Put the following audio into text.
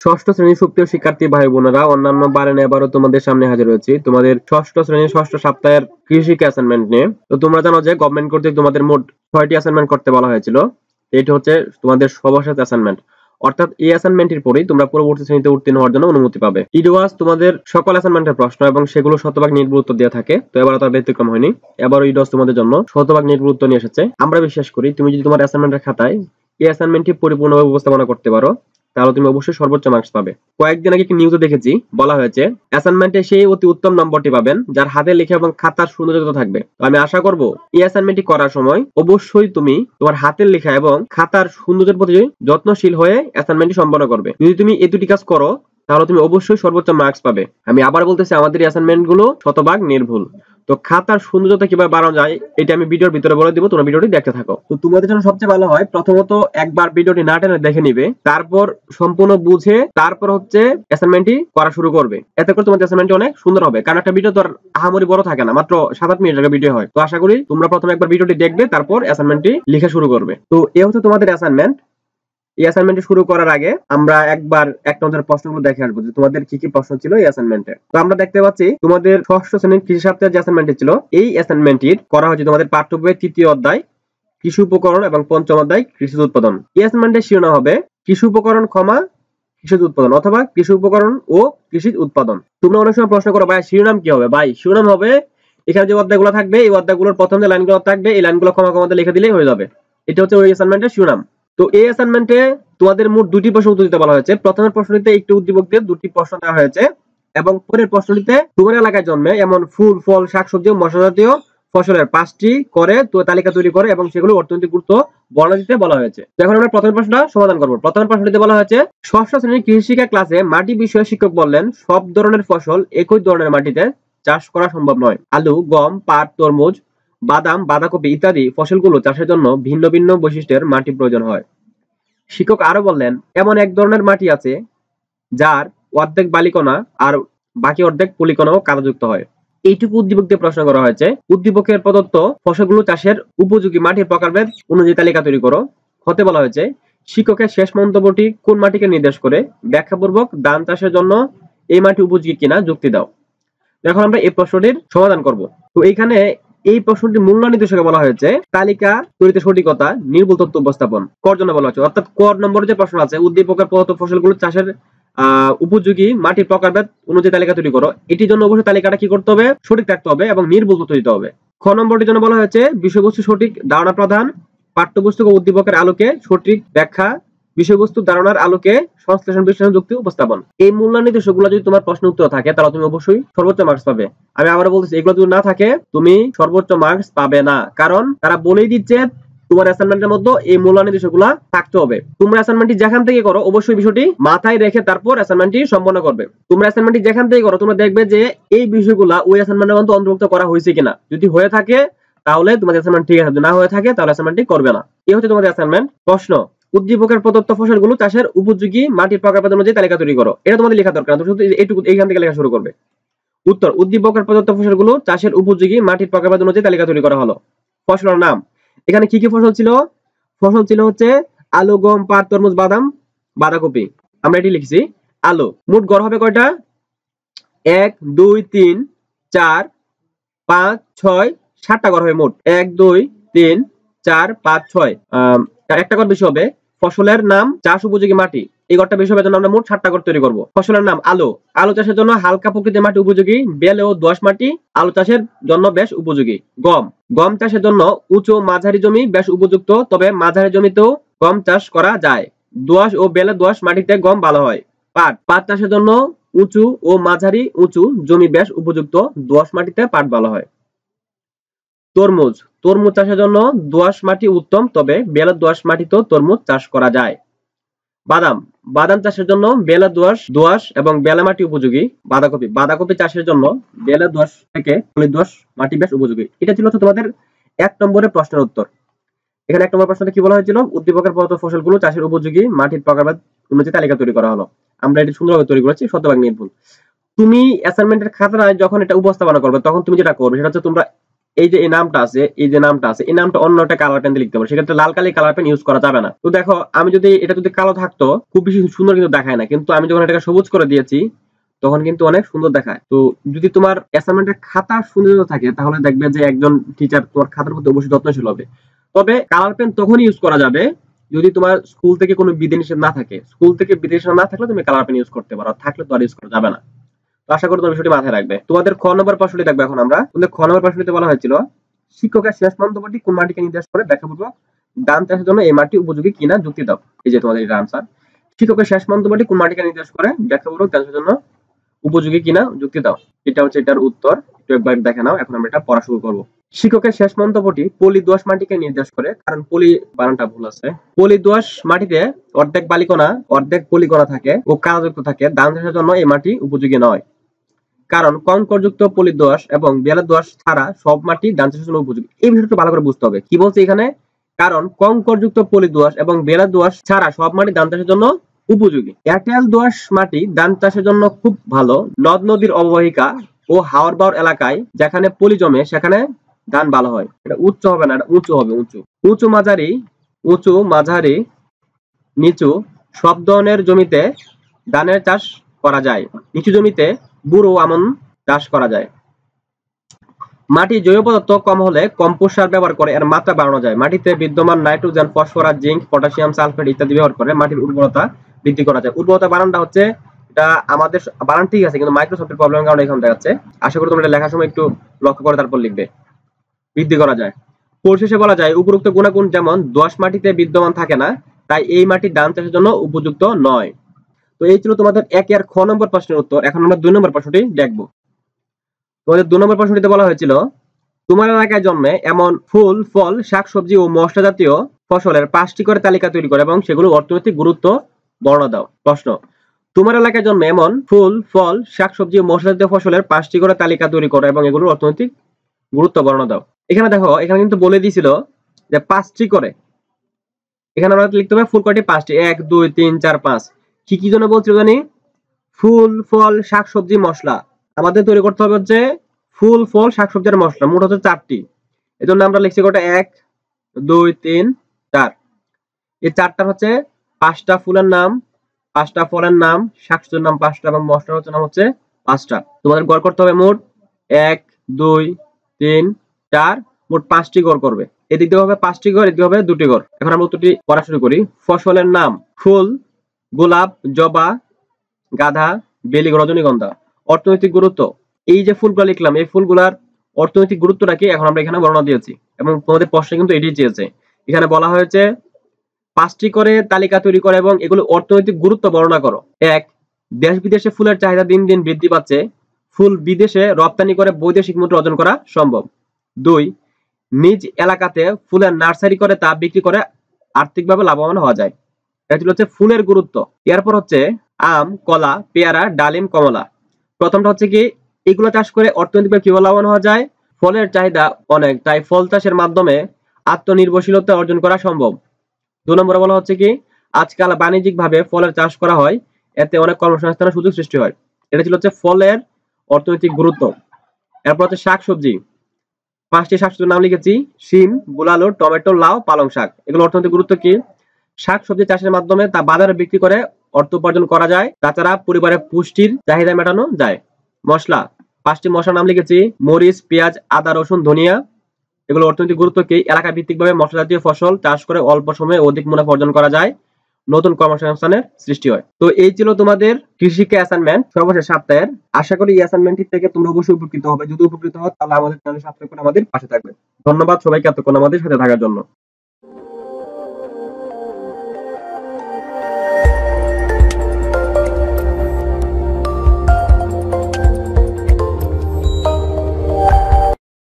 ষষ্ঠ শ্রেণীর সুপ্রিয় শিক্ষার্থী ভাই বোনেরা, অন্যান্য বারে এবারও তোমাদের সামনে হাজির হয়েছি তোমাদের ষষ্ঠ শ্রেণীর ষষ্ঠ সপ্তাহের কৃষি অ্যাসাইনমেন্ট নিয়ে। তো তোমরা জানো যে গভর্নমেন্ট কর্তৃক তোমাদের মোট 6টি অ্যাসাইনমেন্ট করতে বলা হয়েছিল। এটা হচ্ছে তোমাদের সর্বশেষ অ্যাসাইনমেন্ট, অর্থাৎ এই অ্যাসাইনমেন্টের পরেই তোমরা পরবর্তী শ্রেণীতে উত্তীর্ণ হওয়ার জন্য অনুমতি পাবে। ইডওয়াস তোমাদের সকল অ্যাসাইনমেন্টের প্রশ্ন এবং সেগুলো শতভাগ নির্ভুল উত্তর দেওয়া থাকে। তো এবার তার ব্যতিক্রম হয়নি, এবার ইডওয়াস তোমাদের জন্য শতভাগ নির্ভুল উত্তর নিয়ে এসেছে। আমরা বিশ্বাস করি তুমি যদি তোমার অ্যাসাইনমেন্টের খাতায় এই অ্যাসাইনমেন্টটি পরিপূর্ণভাবে উপস্থাপনা করতে পারো তাহলে তুমি অবশ্যই সর্বোচ্চ মার্কস পাবে। কয়েকদিন আগে একটি নিউজে দেখেছি, বলা হয়েছে অ্যাসাইনমেন্টে সেই অতি উত্তম নম্বরটি পাবেন যার হাতে লেখা এবং খাতার সৌন্দর্য থাকবে। তো আমি আশা করব এই অ্যাসাইনমেন্টটি করার সময় অবশ্যই তুমি তোমার হাতের লেখা এবং খাতার সৌন্দর্যের প্রতি যত্নশীল হয়ে অ্যাসাইনমেন্টটি সম্পন্ন করবে। যদি তুমি এই দুটি কাজ করো তাহলে তুমি অবশ্যই সর্বোচ্চ মার্কস পাবে। আমি আবার বলতেছি, আমাদের অ্যাসাইনমেন্ট গুলো শতভাগ নির্ভুল। তো খাতার সৌন্দর্যতা কিভাবে বাড়ানো যায় এটা আমি ভিডিওর ভিতরে বলে দিব, তোমরা ভিডিওটি দেখতে থাকো। তো তোমাদের জন্য সবচেয়ে ভালো হয় প্রথমত একবার ভিডিওটি না টেনে দেখে নিবে, তারপর সম্পূর্ণ বুঝে তারপর হচ্ছে অ্যাসাইনমেন্টটি করা শুরু করবে। এতে করে তোমাদের অ্যাসাইনমেন্টটি অনেক সুন্দর হবে, কারণ একটা ভিডিও তো আর আহামরি বড় থাকে না, মাত্র 7-8 মিনিটের ভিডিও হয়। তো আশা করি তোমরা প্রথমে একবার ভিডিওটি দেখবে, তারপর অ্যাসাইনমেন্টটি লিখে শুরু করবে। তো এই হচ্ছে তোমাদের অ্যাসাইনমেন্ট। এই অ্যাসাইনমেন্ট শুরু করার আগে আমরা একবার এক নজর প্রশ্নগুলো দেখে আসবো যে তোমাদের কি কি প্রশ্ন ছিল এই অ্যাসাইনমেন্টে। তো আমরা দেখতে পাচ্ছি তোমাদের ষষ্ঠ শ্রেণীর কৃষি সপ্তাহের যে অ্যাসাইনমেন্টটি ছিল, এই অ্যাসাইনমেন্টটির করা হয়েছে তোমাদের পাঠ্য বইয়ের 3য় অধ্যায় কৃষি উপকরণ এবং 5ম অধ্যায় কৃষি উৎপাদন। এই অ্যাসাইনমেন্টের শিরোনাম হবে কৃষি উপকরণ, কৃষি উৎপাদন অথবা কৃষি উপকরণ ও কৃষি উৎপাদন। তোমরা অনেক সময় প্রশ্ন করো ভাই শিরোনাম কি হবে? ভাই শিরোনাম হবে এখানে যে অধ্যায়গুলো থাকবে এই অধ্যায়গুলোর প্রথম যে লাইনগুলো থাকবে এই লাইনগুলো কমা লিখে দিলেই হয়ে যাবে। এটা হচ্ছে ওই অ্যাসাইনমেন্টের শিরোনাম। তো এই অ্যাসাইনমেন্টে তোমাদের মোট 2টি প্রশ্ন উত্তর দিতে বলা হয়েছে। প্রথমের প্রশ্নটিতে একটি উদ্দীপকের 2টি প্রশ্ন দেওয়া হয়েছে এবং পরের প্রশ্নটিতে তোমার এলাকায় জন্মে এমন ফুল, ফল, শাকসবজি ও মশলা জাতীয় ফসলের 5টি করে তালিকা তৈরি করে এবং সেগুলো অর্থনৈতিক গুরুত্ব বর্ণনা দিতে বলা হয়েছে। তো এখন আমরা প্রথম প্রশ্নটা সমাধান করব। প্রথম প্রশ্নটিতে বলা হয়েছে ষষ্ঠ শ্রেণীর কৃষি শিক্ষা ক্লাসে মাটি বিষয়ে শিক্ষক বললেন সব ধরনের ফসল একই ধরনের মাটিতে চাষ করা সম্ভব নয়। আলু, গম, পাট, তরমুজ, বাদাম, বাঁধাকপি ইত্যাদি ফসলগুলো চাষের জন্য ভিন্ন ভিন্ন বৈশিষ্ট্যের মাটি প্রয়োজন হয়। শিক্ষক আরো বললেন এমন এক ধরনের মাটি আছে যার অর্ধেক বালিকণা আর বাকি অর্ধেক পলিকণা ও কাদাযুক্ত হয়। এইটুকু উদ্দীপক দিয়ে প্রশ্ন করা হয়েছে। উদ্দীপকের প্রদত্ত ফসলগুলো চাষের উপযোগী মাটির প্রকারভেদ অনুযায়ী তালিকা তৈরি করো। হতে বলা হয়েছে শিক্ষকের শেষ মন্তব্যটি কোন মাটিকে নির্দেশ করে? ব্যাখ্যাপূর্বক ধান চাষের জন্য এই মাটি উপযোগী কিনা যুক্তি দাও। এখন আমরা এই প্রশ্নটির সমাধান করব। তো এইখানে এই প্রশ্নটির মূল্য নির্দেশকে বলা হয়েছে তালিকা তৈরিতে সঠিকতা, নির্ভুল তথ্য উপস্থাপন কর জন্য বলা হয়েছে। অর্থাৎ কর নম্বরে যে প্রশ্ন আছে উদ্দীপকের প্রদত্ত ফসলগুলো চাষের উপযোগী মাটির প্রকারভেদ অনুযায়ী তালিকা তৈরি করো, এটির জন্য অবশ্যই তালিকাটা কি করতে হবে? সঠিক থাকতে হবে এবং নির্ভুল তথ্য দিতে হবে। খ নম্বরটির জন্য বলা হয়েছে বিষয়বস্তু সঠিক ধারণা প্রধান, পাঠ্যপুস্তক ও উদ্দীপকের আলোকে সঠিক ব্যাখ্যা, বিষয়বস্তু ধারণার আলোকে সংশ্লেষণ বিশ্লেষণ যুক্তি উপস্থাপন। এই মূল্য নির্দেশকগুলো যদি তোমার প্রশ্ন উত্তর থাকে তাহলে তুমি অবশ্যই সর্বোচ্চ মার্কস পাবে। আমি আবার বলতেছি এগুলো যদি না থাকে তুমি সর্বোচ্চ মার্কস পাবে না, কারণ তারা বলেই দিচ্ছে তোমার অ্যাসাইনমেন্টের মধ্যে এই মূল্য নির্দেশকগুলো থাকতে হবে। তোমরা অ্যাসাইনমেন্টটি যেখান থেকে করো অবশ্যই বিষয়টি মাথায় রেখে তারপর অ্যাসাইনমেন্টটি সম্পন্ন করবে। তোমরা অ্যাসাইনমেন্টটি যেখান থেকে করো তোমরা দেখবে যে এই বিষয়গুলো ওই অ্যাসাইনমেন্টের মধ্যে অন্তর্ভুক্ত করা হয়েছে কিনা। যদি হয়ে থাকে তাহলে তোমাদের অ্যাসাইনমেন্ট ঠিক আছে, যদি না হয়ে থাকে তাহলে অ্যাসাইনমেন্টটি করবে না। এই হচ্ছে তোমাদের অ্যাসাইনমেন্ট। প্রশ্ন উদ্দীপকের প্রদত্ত ফসলগুলো চাষের উপযোগী মাটির প্রকারভেদ অনুযায়ী তালিকা তৈরি করো। এটা তোমাদের লেখা দরকার না, শুধু এইটুকু এইখান থেকে লেখা শুরু করবে। উত্তর উদ্দীপকের প্রদত্ত ফসলগুলো চাষের উপযোগী মাটির প্রকারভেদ অনুযায়ী তালিকা তৈরি করা হলো। ফসলের নাম, এখানে কি কি ফসল ছিল? ফসল ছিল হচ্ছে আলু, গম, পাট, তরমুজ, বাদাম, বাঁধাকপি। আমরা এটি লিখছি আলু। মোট গড় হবে কয়টা? 1 2 3 4 5 6 7টা গড় হবে মোট। 1 2 3 4 5 6 একটা গড় বেশি হবে। ফসলের নাম চাষ উপযোগী মাটি, এই গড়টা বেশি হবে জন্য আমরা মোট 7টা গড় তৈরি করব। ফসলের নাম আলু, আলু চাষের জন্য হালকা প্রকৃতির মাটি উপযোগী, বেলে ও দোআঁশ মাটি আলু চাষের জন্য বেশ উপযোগী। গম, গম চাষের জন্য উঁচু মাঝারি জমি বেশ উপযুক্ত, তবে মাঝারি জমিতেও গম চাষ করা যায়। দোআঁশ ও বেলে দোআঁশ মাটিতে গম ভালো হয়। পাট, পাট চাষের জন্য উঁচু ও মাঝারি উঁচু জমি বেশ উপযুক্ত, দোআঁশ মাটিতে পাট ভালো হয়। তরমুজ, তরমুজ চাষের জন্য দোআঁশ মাটি উত্তম, তবে বেলে দোআঁশ মাটিতেও তরমুজ চাষ করা যায়। বাদাম, বাদাম চাষের জন্য বেলে দোআঁশ এবং বেলে মাটি উপযোগী। বাঁধাকপি, বাঁধাকপি চাষের জন্য বেলে দোআঁশ থেকে পলি দোআঁশ মাটি বেশ উপযোগী। এটা ছিল তোমাদের 1 নম্বরের প্রশ্নের উত্তর। এখানে 1 নম্বর প্রশ্নতে কি বলা হয়েছিল? উদ্দীপকের প্রদত্ত ফসলগুলো চাষের উপযোগী মাটির প্রকারভেদ অনুযায়ী তালিকা তৈরি করা হলো। আমরা এটি সুন্দরভাবে তৈরি করেছি, শতভাগ নির্ভুল। তুমি অ্যাসাইনমেন্টের খাতায় যখন এটা উপস্থাপনা করবে তখন তুমি যেটা করবে সেটা হচ্ছে তোমরা এই যে এই নামটা আছে, এই যে নামটা আছে, এই নামটা অন্য একটা কালার পেন দিয়ে লিখতে হবে। সেক্ষেত্রে লাল কালি কালার পেন ইউজ করা যাবে না। তো দেখো আমি যদি এটা যদি কালো থাকতো খুব বেশি সুন্দর কিন্তু দেখায় না, কিন্তু আমি যখন এটাকে সবুজ করে দিয়েছি তখন কিন্তু অনেক সুন্দর দেখায়। তো যদি তোমার অ্যাসাইনমেন্টের খাতা সুন্দর থাকে তাহলে দেখবে যে একজন টিচার তোমার খাতার প্রতি অবশ্যই যত্নশীল হবে। তবে কালার পেন তখনই ইউজ করা যাবে যদি তোমার স্কুল থেকে কোনো বিধিনিষেধ না থাকে। স্কুল থেকে বিধিনিষেধ না থাকলে তুমি কালার পেন ইউজ করতে পারো, থাকলে তো আর ইউজ করা যাবে না। তো আশা করি তুমি বিষয়টি মাথায় রাখবে। তোমাদের খ নম্বর প্রশ্নটি দেখবে এখন আমরা। তোমাদের খ নম্বর প্রশ্নটিতে বলা হয়েছিল শিক্ষকের শেষ মন্তব্যটি কোন মাটিকে নির্দেশ করে ব্যাখ্যাপূর্বক ধান চাষের জন্য এই মাটি উপযোগী কিনা যুক্তি দাও। এই যে তোমাদের এটা আনসার। শিক্ষকের শেষ মন্তব্যটি কোন মাটিকে নির্দেশ করে ব্যাখ্যাপূর্বক ধান চাষের জন্য উপযোগী কিনা যুক্তি দাও। এটা হচ্ছে এটার উত্তর। একটু একবার দেখে নাও। এখন আমরা এটা পড়া শুরু করব। শিক্ষকের শেষ মন্তব্যটি পলি দোআঁশ মাটিকে নির্দেশ করে, কারণ পলি বানানটা ভুল আছে। পলি দোআঁশ মাটিতে অর্ধেক বালিকণা অর্ধেক পলিকণা থাকে ও কাদাযুক্ত থাকে, ধান চাষের জন্য এই মাটি উপযোগী নয়। কারণ কংকরযুক্ত পলি দোআঁশ এবং বেলে দোআঁশ ছাড়া সব মাটি ধান চাষের জন্য উপযোগী। এই বিষয়টা ভালো করে বুঝতে হবে। কি বলছে এখানে? কারণ কংকরযুক্ত পলি দোআঁশ এবং বেলে দোআঁশ ছাড়া সব মাটি ধান চাষের জন্য উপযোগী। এঁটেল দোআঁশ মাটি ধান চাষের জন্য খুব ভালো। নদ নদীর অববাহিকা ও হাওর বাওর এলাকায় যেখানে পলি জমে সেখানে ধান ভালো হয়। এটা উচ্চ হবে না, এটা উঁচু হবে। উঁচু উঁচু মাঝারি নিচু সব ধরনের জমিতে ধানের চাষ করা যায়। নিচু জমিতে বুড়ো আমন চাষ করা যায়। মাটি জৈব পদার্থ কম হলে কম্পোস্ট সার ব্যবহার করে এর মাত্রা বাড়ানো যায়। মাটিতে বিদ্যমান nitrogen, phosphorus, zinc, potassium, sulphate ইত্যাদি ব্যবহার করে মাটির উর্বরতা বৃদ্ধি করা যায়। উর্বরতা বানানটা হচ্ছে এটা আমাদের বানান ঠিক আছে, কিন্তু মাইক্রোসফটের প্রবলেমের কারণে এখানে দেখাচ্ছে। আশা করি তোমরা এটা লেখার সময় একটু লক্ষ্য করে তারপর লিখবে। বৃদ্ধি করা যায়। পরিশেষে বলা যায় উপরোক্ত গুণাগুণ যেমন দোআঁশ মাটিতে বিদ্যমান থাকে না, তাই এই মাটি ধান চাষের জন্য উপযুক্ত নয়। তো এই ছিল তোমাদের ১ এর খ নম্বর প্রশ্নের উত্তর। এখন আমরা ২ নম্বর প্রশ্নটি দেখব। তোমাদের ২ নম্বর প্রশ্নটিতে বলা হয়েছিল তোমার এলাকায় জন্মে এমন ফুল, ফল, শাকসবজি ও মশলা জাতীয় ফসলের ৫টি করে তালিকা তৈরি করে এবং সেগুলোর অর্থনৈতিক গুরুত্ব বর্ণনা দাও। প্রশ্ন: তোমার এলাকায় জন্মে এমন ফুল, ফল, শাকসবজি ও মশলা জাতীয় ফসলের ৫টি করে তালিকা তৈরি করো এবং এগুলোর অর্থনৈতিক গুরুত্ব বর্ণনা দাও। এখানে দেখো, এখানে কিন্তু বলে দিয়েছিল যে ৫টি করে। এখানে আমরা লিখতে হবে ফুল কয়টি? ৫টি। ১ ২ ৩ ৪ ৫। কি কি জন্য বলছিল জানি? ফুল, ফল, শাকসবজি, মশলা। আমাদের তৈরি করতে হবে হচ্ছে ফুল, ফল, শাকসবজি আর মশলা। মোট হচ্ছে ৪টি। এজন্য আমরা লিখছি কয়টা? ১ ২ ৩ ৪। এই ৪টার হচ্ছে ৫টা ফুলের নাম, ৫টা ফলের নাম, শাকসবজির নাম ৫টা এবং মশলার নাম হচ্ছে ৫টা। তোমাদের গড় করতে হবে মোট ১ ২ ৩ ৪, মোট ৫টি গড় করবে। এদিক দিয়ে হবে ৫টি গড়, এদিকে হবে ২টি গড়। এখন আমরা উত্তরটি পড়া শুরু করি। ফসলের নাম: ফুল, গোলাপ, জবা, গাঁদা, বেলি, রজনীগন্ধা। অর্থনৈতিক গুরুত্ব: এই যে ফুলগুলো লিখলাম, এই ফুলগুলার অর্থনৈতিক গুরুত্বটা কি এখন আমরা এখানে বর্ণনা দিয়েছি এবং তোমাদের প্রশ্নে কিন্তু এটাই চেয়েছে। এখানে বলা হয়েছে ৫টি করে তালিকা তৈরি করো এবং এগুলো অর্থনৈতিক গুরুত্ব বর্ণনা করো। ১. দেশ বিদেশে ফুলের চাহিদা দিন দিন বৃদ্ধি পাচ্ছে। ফুল বিদেশে রপ্তানি করে বৈদেশিক মুদ্রা অর্জন করা সম্ভব। ২. নিজ এলাকাতে ফুলের নার্সারি করে তা বিক্রি করে আর্থিকভাবে লাভবান হওয়া যায়। এটা হচ্ছে ফুলের গুরুত্ব। এরপর হচ্ছে আম, কলা, পেয়ারা, ডালিম, কমলা। প্রথমটা হচ্ছে কি, এগুলো চাষ করে অর্থনৈতিকভাবে কিভাবে লাভবান হওয়া যায়? ফলের চাহিদা অনেক, তাই ফল চাষের মাধ্যমে আত্মনির্ভরশীলতা অর্জন করা সম্ভব। ২ নম্বরে বলা হচ্ছে কি, আজকাল বাণিজ্যিকভাবে ফলের চাষ করা হয়, এতে অনেক কর্মসংস্থানের সুযোগ সৃষ্টি হয়। এটা ছিল হচ্ছে ফলের অর্থনৈতিক গুরুত্ব। এরপর হচ্ছে শাকসবজি। ৫টি শাকসবজির নাম লিখেছি: শিম, বুলালু, টমেটো, লাউ, পালং শাক। এগুলো অর্থনৈতিক গুরুত্ব কি? শাকসবজি চাষের মাধ্যমে তা বাজারে বিক্রি করে অর্থ উপার্জন করা যায়। তাছাড়া পরিবারের পুষ্টির চাহিদা মেটানো যায়। মশলা: ৫টি মশলার নাম লিখেছি: মরিচ, পেঁয়াজ, আদা, রসুন, ধনিয়া। এগুলো অর্থনৈতিক গুরুত্ব কি? এলাকা ভিত্তিকভাবে মশলা জাতীয় ফসল চাষ করে অল্প সময়ে অধিক মুনাফা অর্জন করা যায়, নতুন কর্মসংস্থানের সৃষ্টি হয়। তো এই ছিল তোমাদের কৃষিকে অ্যাসাইনমেন্ট সর্বশেষ সপ্তাহের। আশা করি এই অ্যাসাইনমেন্টটি থেকে তোমরা অবশ্যই উপকৃত হবে। যদি উপকৃত হও তাহলে আমাদের চ্যানেল সাবস্ক্রাইব করে আমাদের পাশে থাকবে। ধন্যবাদ সবাইকে এতক্ষণ আমাদের সাথে থাকার জন্য।